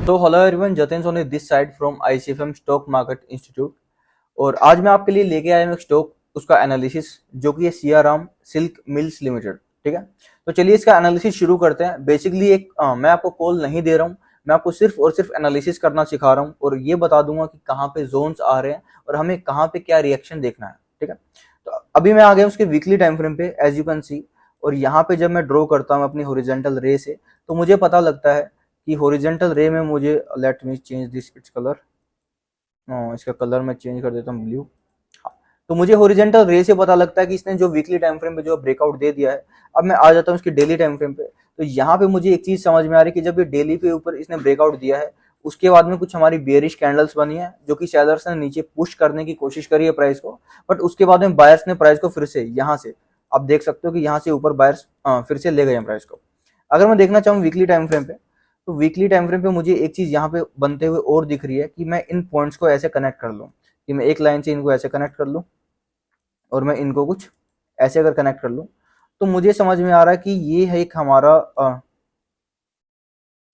तो hello everyone, Jatin Soni this side from ICFM stock market institute. और आज मैं आपके लिए लेके आया हूँ एक स्टॉक, उसका एनालिसिस, जो कि है सियाराम सिल्क मिल्स लिमिटेड। ठीक है, तो चलिए इसका एनालिसिस शुरू करते हैं। बेसिकली मैं आपको कॉल नहीं दे रहा हूँ, मैं आपको सिर्फ और सिर्फ एनालिसिस करना सिखा रहा हूँ और ये बता दूंगा कि कहाँ पे जोन्स आ रहे हैं और हमें कहाँ पे क्या रिएक्शन देखना है। ठीक है, तो अभी मैं आ गया उसके वीकली टाइम फ्रेम पे, एज यू कैन सी। और यहाँ पे जब मैं ड्रॉ करता हूँ अपनी हॉरिजॉन्टल रे से, तो मुझे पता लगता है कि हॉरिजॉन्टल रे में मुझे, let me change this its colour, इसका कलर मैं चेंज कर देता हूँ ब्लू। हाँ, तो मुझे हॉरिजॉन्टल रे से पता लगता है कि इसने जो वीकली टाइम फ्रेम पे जो ब्रेकआउट दे दिया है। अब मैं आ जाता हूँ इसकी डेली टाइम फ्रेम पे। तो यहाँ पे मुझे एक चीज समझ में आ रही है कि जब ये डेली पे ऊपर इसने ब्रेकआउट दिया है, उसके बाद में कुछ हमारी बेयरिश कैंडल्स बनी है, जो कि सेलर्स ने नीचे पुश करने की कोशिश करी है प्राइस को। बट उसके बाद में बायर्स ने प्राइस को फिर से यहाँ से, आप देख सकते हो कि यहाँ से ऊपर बायर्स फिर से ले गए हैं प्राइस को। अगर मैं देखना चाहूँ वीकली टाइम फ्रेम पे, तो वीकली टाइम फ्रेम पे मुझे एक चीज यहाँ पे बनते हुए और दिख रही है कि मैं इन पॉइंट्स को ऐसे कनेक्ट कर लूँ, कि मैं एक लाइन से इनको ऐसे कनेक्ट कर लूँ और मैं इनको कुछ ऐसे अगर कनेक्ट कर लूँ, तो मुझे समझ में आ रहा है कि ये है एक हमारा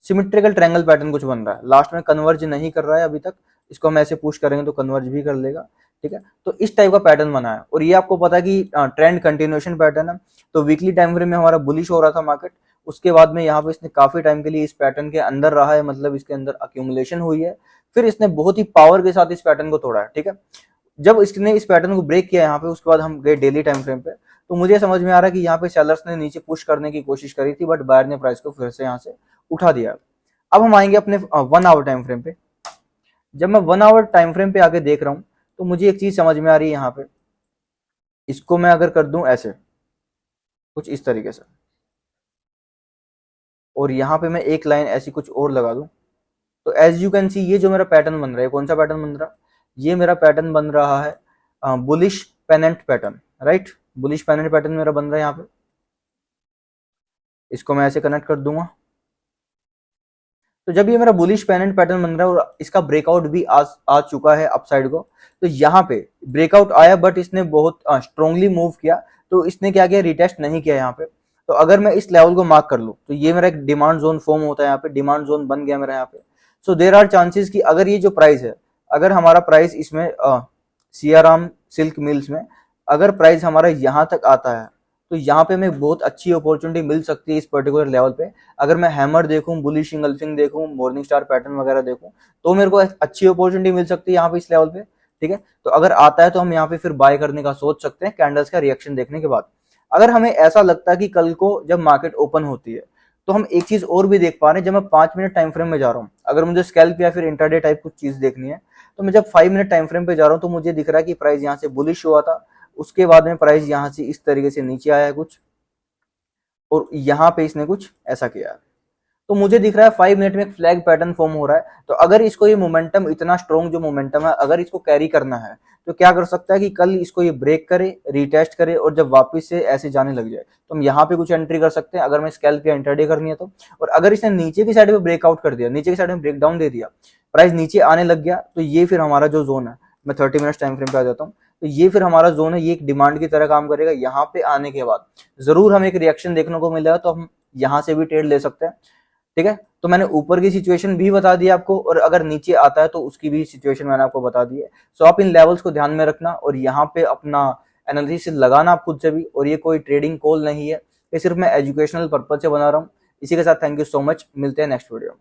सिमेट्रिकल ट्रायंगल पैटर्न कुछ बन रहा है। लास्ट में कन्वर्ज नहीं कर रहा है अभी तक, इसको हम ऐसे पुश करेंगे तो कन्वर्ज भी कर लेगा। ठीक है, तो इस टाइप का पैटर्न बना है और ये आपको पता है कि ट्रेंड कंटिन्यूएशन पैटर्न है। तो वीकली टाइम फ्रेम में हमारा बुलिश हो रहा था मार्केट, उसके बाद में यहाँ पे इसने काफी टाइम के लिए इस पैटर्न के अंदर रहा है, मतलब इसके अंदर अक्यूमुलेशन हुई है। फिर इसने बहुत ही पावर के साथ इस पैटर्न को तोड़ा है। ठीक है, जब इसने इस पैटर्न को ब्रेक किया यहाँ पे, उसके बाद हम गए डेली टाइम फ्रेम पे, तो मुझे समझ में आ रहा है कि यहाँ पे सेलर्स ने नीचे पुश करने की कोशिश करी थी, बट बायर ने प्राइस को फिर से यहाँ से उठा दिया। अब हम आएंगे अपने 1 आवर टाइम फ्रेम पे। जब मैं 1 आवर टाइम फ्रेम पे आके देख रहा हूं, तो मुझे एक चीज समझ में आ रही है यहाँ पे। इसको मैं अगर कर दूं ऐसे कुछ इस तरीके से, और यहाँ पे मैं एक लाइन ऐसी कुछ और लगा दूं, तो एज यू कैन सी ये जो मेरा पैटर्न बन रहा है, कौन सा पैटर्न बन रहा है? ये मेरा पैटर्न बन रहा है bullish pennant pattern, right. Bullish pennant pattern मेरा बन रहा है यहाँ पे। इसको मैं ऐसे कनेक्ट कर दूंगा। तो जब ये मेरा बुलिश पेनेंट पैटर्न बन रहा है और इसका ब्रेकआउट भी आ चुका है अपसाइड को, तो यहाँ पे ब्रेकआउट आया, बट इसने बहुत स्ट्रांगली मूव किया। तो इसने क्या किया, रिटेस्ट नहीं किया यहाँ पे। तो अगर मैं इस लेवल को मार्क कर लूँ, तो ये मेरा एक डिमांड जोन फॉर्म होता है, यहाँ पे डिमांड जोन बन गया मेरा यहाँ पे। सो देर आर चांसेस कि अगर ये जो प्राइस है, अगर हमारा प्राइस इसमें सियाराम सिल्क मिल्स में अगर प्राइस हमारा यहाँ तक आता है, तो यहाँ पे मैं बहुत अच्छी अपॉर्चुनिटी मिल सकती है इस पर्टिकुलर लेवल पे। अगर मैं हैमर देखूं, बुलिश इंगल्फिंग देखूं, मॉर्निंग स्टार पैटर्न वगैरह देखूं, तो मेरे को अच्छी अपॉर्चुनिटी मिल सकती है यहाँ पे इस लेवल पे। ठीक है, तो अगर आता है तो हम यहाँ पे फिर बाय करने का सोच सकते हैं कैंडल्स का रिएक्शन देखने के बाद। अगर हमें ऐसा लगता है कि कल को जब मार्केट ओपन होती है, तो हम एक चीज और भी देख पा रहे हैं। जब मैं 5 मिनट टाइम फ्रेम में जा रहा हूँ, अगर मुझे स्कैल्प या फिर इंटरडे टाइप कुछ चीज देखनी है, तो मैं जब 5 मिनट टाइम फ्रेम पे जा रहा हूँ, तो मुझे दिख रहा है कि प्राइस यहाँ से बुलिश हुआ था, उसके बाद में प्राइस यहाँ से इस तरीके से नीचे आया है कुछ, और यहाँ पे इसने कुछ ऐसा किया। तो मुझे दिख रहा है 5 मिनट में एक फ्लैग पैटर्न फॉर्म हो रहा है। तो अगर इसको ये मोमेंटम, इतना स्ट्रॉन्ग जो मोमेंटम है, अगर इसको कैरी करना है, तो क्या कर सकता है कि कल इसको ये ब्रेक करे, रीटेस्ट करे, और जब वापस से ऐसे जाने लग जाए, तो हम यहाँ पे कुछ एंट्री कर सकते हैं, अगर मैं स्कैल्प या इंटरडे करनी है तो। और अगर इसने नीचे की साइड पे ब्रेकआउट कर दिया, नीचे की साइड में ब्रेकडाउन दे दिया, प्राइस नीचे आने लग गया, तो ये फिर हमारा जो जोन है, मैं 30 मिनट टाइम फ्रेम पे आ जाता हूँ, तो ये फिर हमारा जोन है, ये एक डिमांड की तरह काम करेगा। यहाँ पे आने के बाद जरूर हमें एक रिएक्शन देखने को मिलेगा, तो हम यहाँ से भी ट्रेड ले सकते हैं। ठीक है, तो मैंने ऊपर की सिचुएशन भी बता दी आपको, और अगर नीचे आता है तो उसकी भी सिचुएशन मैंने आपको बता दी है। सो आप इन लेवल्स को ध्यान में रखना और यहाँ पे अपना एनालिसिस लगाना आप खुद से भी। और ये कोई ट्रेडिंग कॉल नहीं है, ये सिर्फ मैं एजुकेशनल पर्पज से बना रहा हूँ। इसी के साथ थैंक यू सो मच, मिलते हैं नेक्स्ट वीडियो में।